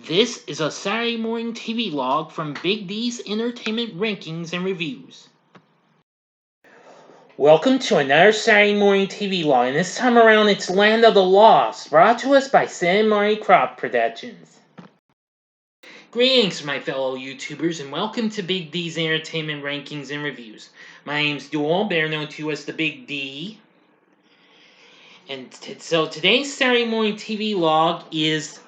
This is a Saturday Morning TVLog from Big D's Entertainment Rankings and Reviews. Welcome to another Saturday Morning TVLog, and this time around it's Land of the Lost, brought to us by Saturday Morning Crop Productions. Greetings, my fellow YouTubers, and welcome to Big D's Entertainment Rankings and Reviews. My name's Dual, better known to you as the Big D. And so today's Saturday Morning TVLog is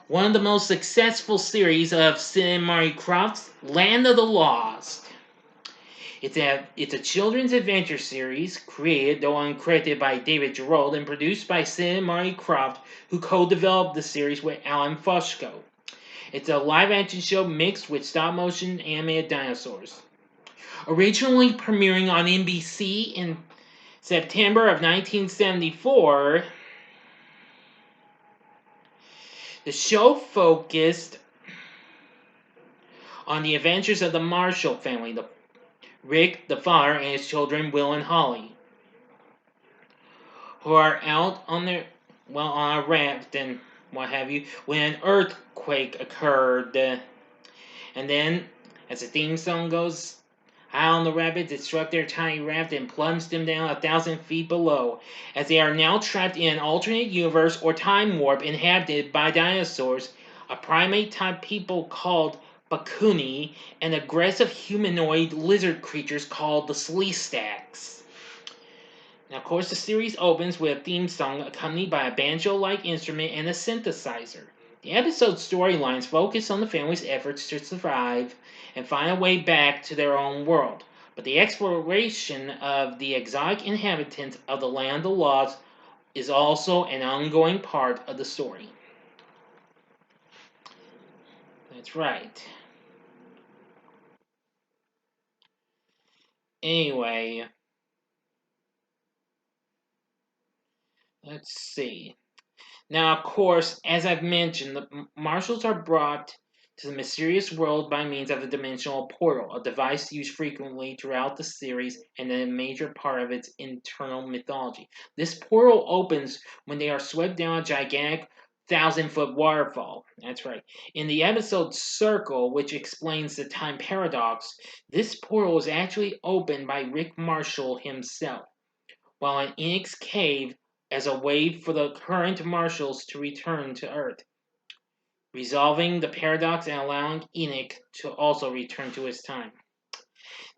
one of the most successful series of Mary Croft's Land of the Lost. It's a children's adventure series created, though uncredited, by David Gerrold and produced by Mary Croft, who co-developed the series with Alan Fusco. It's a live-action show mixed with stop-motion animated dinosaurs. Originally premiering on NBC in September of 1974, the show focused on the adventures of the Marshall family, Rick, the father, and his children, Will and Holly, who are out on a raft and what have you, when an earthquake occurred. And then, as the theme song goes, high on the rapids, it struck their tiny raft and plunged them down 1,000 feet below, as they are now trapped in an alternate universe or time warp inhabited by dinosaurs, a primate-type people called Bakuni, and aggressive humanoid lizard creatures called the Sleestaks. Now, of course, the series opens with a theme song accompanied by a banjo-like instrument and a synthesizer. The episode's storylines focus on the family's efforts to survive and find a way back to their own world, but the exploration of the exotic inhabitants of the Land of the Lost is also an ongoing part of the story. That's right. Anyway, let's see. Now, of course, as I've mentioned, the Marshalls are brought to the mysterious world by means of a dimensional portal, a device used frequently throughout the series and a major part of its internal mythology. This portal opens when they are swept down a gigantic 1,000-foot waterfall. That's right. In the episode Circle, which explains the time paradox, this portal is actually opened by Rick Marshall himself, while in Enoch's cave as a way for the current Marshalls to return to Earth, resolving the paradox and allowing Enoch to also return to his time.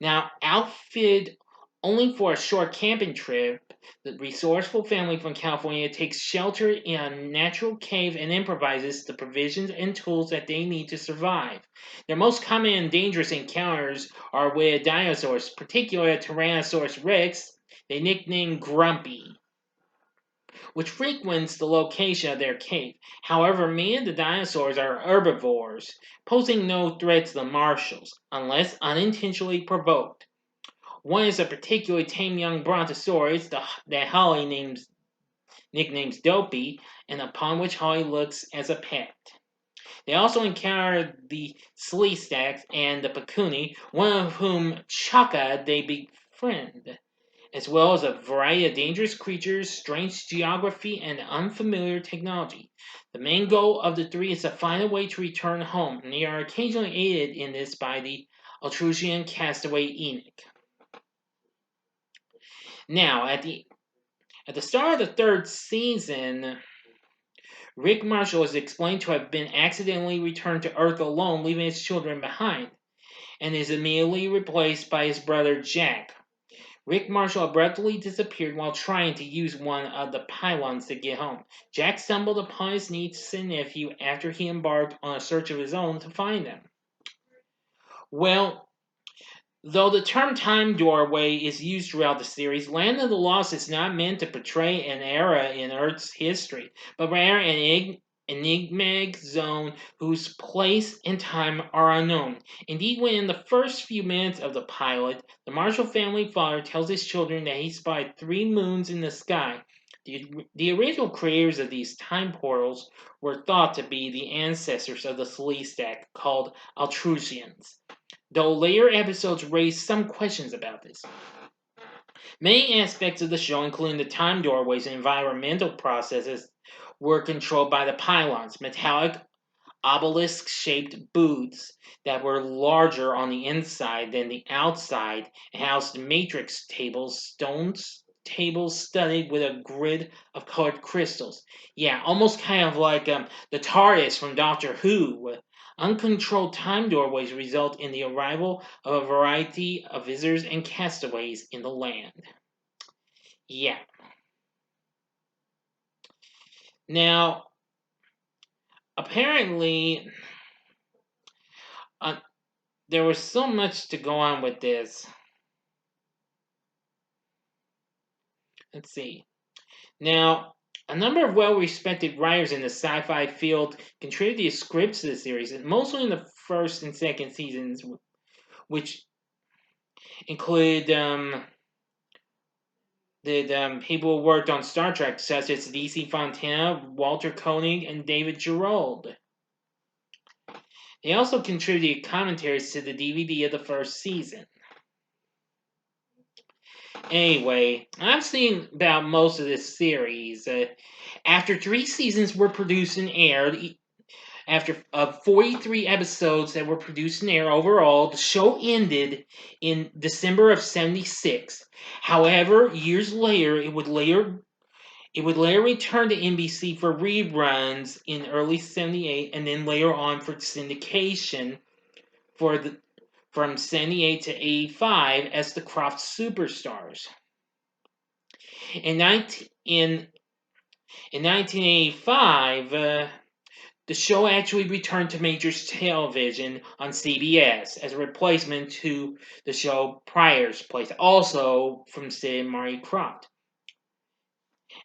Now, outfitted only for a short camping trip, the resourceful family from California takes shelter in a natural cave and improvises the provisions and tools that they need to survive. Their most common and dangerous encounters are with dinosaurs, particularly Tyrannosaurus rex, they nicknamed Grumpy, which frequents the location of their cave. However, many of the dinosaurs are herbivores, posing no threat to the Marshalls, unless unintentionally provoked. One is a particularly tame young brontosaurus that Holly nicknames Dopey, and upon which Holly looks as a pet. They also encounter the Sleestaks and the Bakuni, one of whom, Chaka, they befriend, as well as a variety of dangerous creatures, strange geography, and unfamiliar technology. The main goal of the three is to find a way to return home, and they are occasionally aided in this by the Altrusian castaway Enoch. Now, at the start of the third season, Rick Marshall is explained to have been accidentally returned to Earth alone, leaving his children behind, and is immediately replaced by his brother Jack. Rick Marshall abruptly disappeared while trying to use one of the pylons to get home. Jack stumbled upon his niece and nephew after he embarked on a search of his own to find them. Well, though the term time doorway is used throughout the series, Land of the Lost is not meant to portray an era in Earth's history, but rather an enigmatic zone whose place and time are unknown. Indeed, when in the first few minutes of the pilot, the Marshall family father tells his children that he spied 3 moons in the sky, the original creators of these time portals were thought to be the ancestors of the Sleestak, called Altrusians, though later episodes raised some questions about this. Many aspects of the show, including the time doorways and environmental processes, were controlled by the pylons, metallic obelisk-shaped booths that were larger on the inside than the outside and housed matrix tables, tables studded with a grid of colored crystals. Yeah, almost kind of like the TARDIS from Doctor Who. Uncontrolled time doorways result in the arrival of a variety of visitors and castaways in the land. Yeah. Now, apparently, there was so much to go on with this. Let's see. Now, a number of well-respected writers in the sci-fi field contributed scripts to the series, and mostly in the first and second seasons, which include people who worked on Star Trek, such as D.C. Fontana, Walter Koenig, and David Gerrold. They also contributed commentaries to the DVD of the first season. Anyway, I've seen about most of this series. After 3 seasons were produced and aired, after 43 episodes that were produced and aired overall, the show ended in December of '76. However, years later, it would later return to NBC for reruns in early '78, and then later on for syndication from '78 to '85 as the Croft Superstars. In 1985, the show actually returned to major television on CBS as a replacement to the show Pryor's Place, also from Sid and Marty Krofft.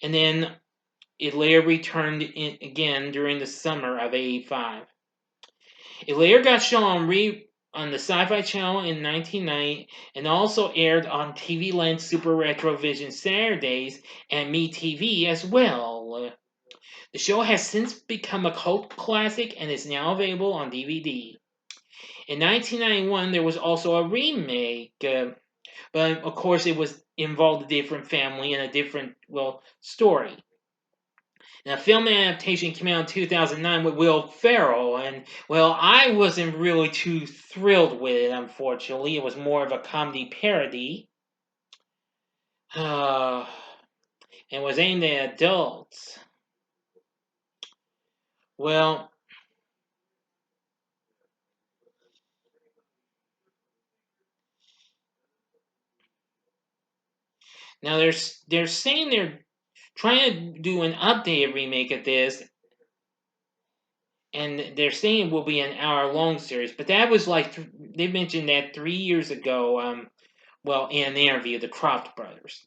And then it later returned again during the summer of '85. It later got shown on the Sci-Fi Channel in 1990 and also aired on TV Land Super Retrovision Saturdays and MeTV as well. The show has since become a cult classic and is now available on DVD. In 1991, there was also a remake, but of course it involved a different family and a different, story. Now, film adaptation came out in 2009 with Will Ferrell, and, I wasn't really too thrilled with it, unfortunately. It was more of a comedy parody. And was aimed at adults. Well, now they're saying they're trying to do an updated remake of this, and they're saying it will be an hour-long series. But that was like they mentioned that 3 years ago. In an interview, the Croft brothers.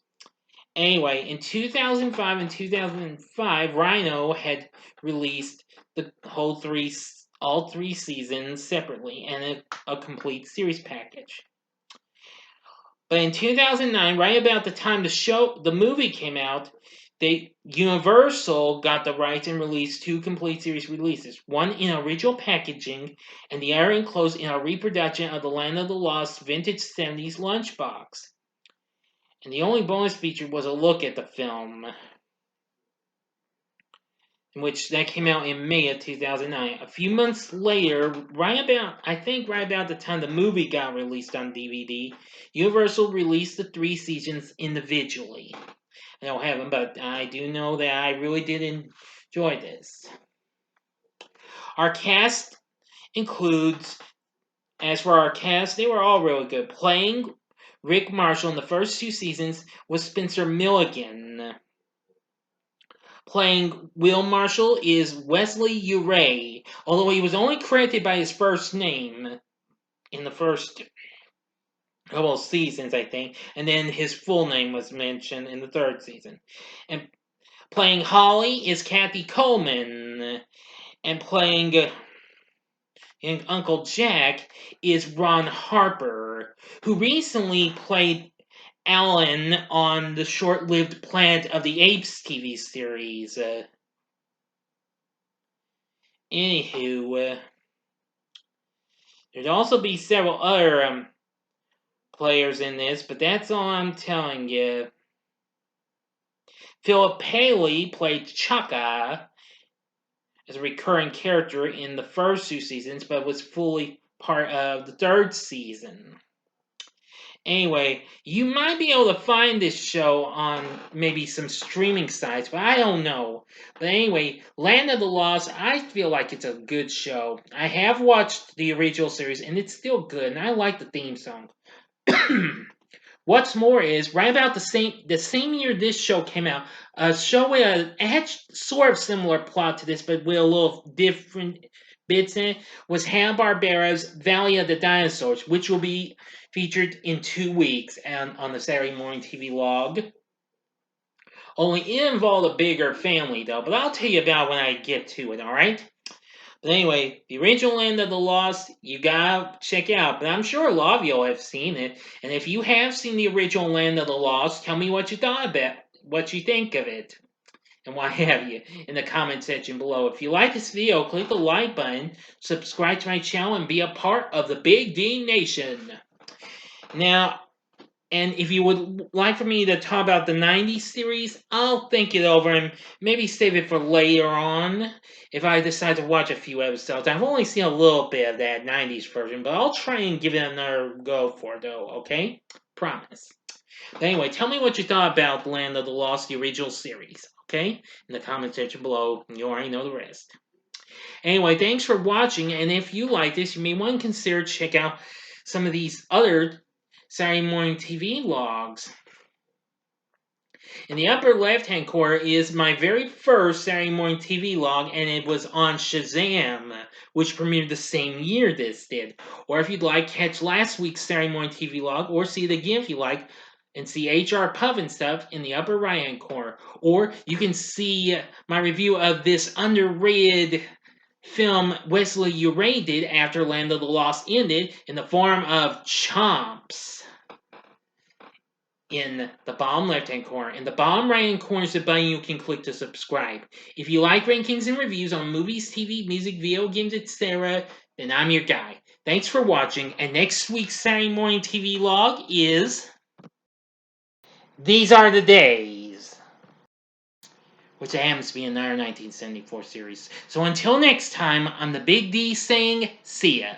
Anyway, in 2005 and 2005, Rhino had released the all three seasons separately and a complete series package. But in 2009, right about the time the movie came out, Universal got the rights and released 2 complete series releases, one in original packaging and the other enclosed in a reproduction of the Land of the Lost vintage 70s lunchbox. And the only bonus feature was a look at the film, which that came out in May of 2009. A few months later, right about the time the movie got released on DVD, Universal released the 3 seasons individually. I don't have them, but I do know that I really did enjoy this. Our cast includes, as for our cast, they were all really good. Playing Rick Marshall in the first 2 seasons was Spencer Milligan. Playing Will Marshall is Wesley Uray, although he was only credited by his first name in the first couple seasons, I think, and then his full name was mentioned in the 3rd season. And playing Holly is Kathy Coleman, and playing Uncle Jack is Ron Harper, who recently played Alan on the short-lived Planet of the Apes TV series. Anywho, there'd also be several other players in this, but that's all I'm telling you. Philip Paley played Chaka, as a recurring character in the first 2 seasons, but was fully part of the 3rd season. Anyway, you might be able to find this show on maybe some streaming sites, but I don't know. But anyway, Land of the Lost, I feel like it's a good show. I have watched the original series, and it's still good, and I like the theme song. What's more is, right about the same year this show came out, a show with it had sort of similar plot to this, but with a little different bits in it, was Hanna-Barbera's Valley of the Dinosaurs, which will be featured in 2 weeks on the Saturday Morning TVLog. Only it involved a bigger family, though, but I'll tell you about it when I get to it, alright? But anyway, the original Land of the Lost, you gotta check out. But I'm sure a lot of you have seen it. And if you have seen the original Land of the Lost, tell me what you thought about, what you think of it, and why have you in the comment section below. If you like this video, click the like button, subscribe to my channel, and be a part of the Big D Nation. Now, and if you would like for me to talk about the 90s series, I'll think it over and maybe save it for later on if I decide to watch a few episodes. I've only seen a little bit of that 90s version, but I'll try and give it another go for it, though, okay? Promise. But anyway, tell me what you thought about Land of the Lost, the original series, okay? In the comment section below, you already know the rest. Anyway, thanks for watching, and if you like this, you may want to consider check out some of these other Saturday Morning TVLogs. In the upper left-hand corner is my very first Saturday Morning TVLog, and it was on Shazam, which premiered the same year this did. Or if you'd like, catch last week's Saturday Morning TVLog, or see it again if you like, and see HR Puff and stuff in the upper right-hand corner. Or you can see my review of this underrated film Wesley Uray did after Land of the Lost ended in the form of Chomps. In the bottom left-hand corner. In the bottom right-hand corner is the button you can click to subscribe. If you like rankings and reviews on movies, TV, music, video games, etc., then I'm your guy. Thanks for watching, and next week's Saturday Morning TVLog is These Are the Days, which happens to be another 1974 series. So until next time, I'm the Big D saying, see ya.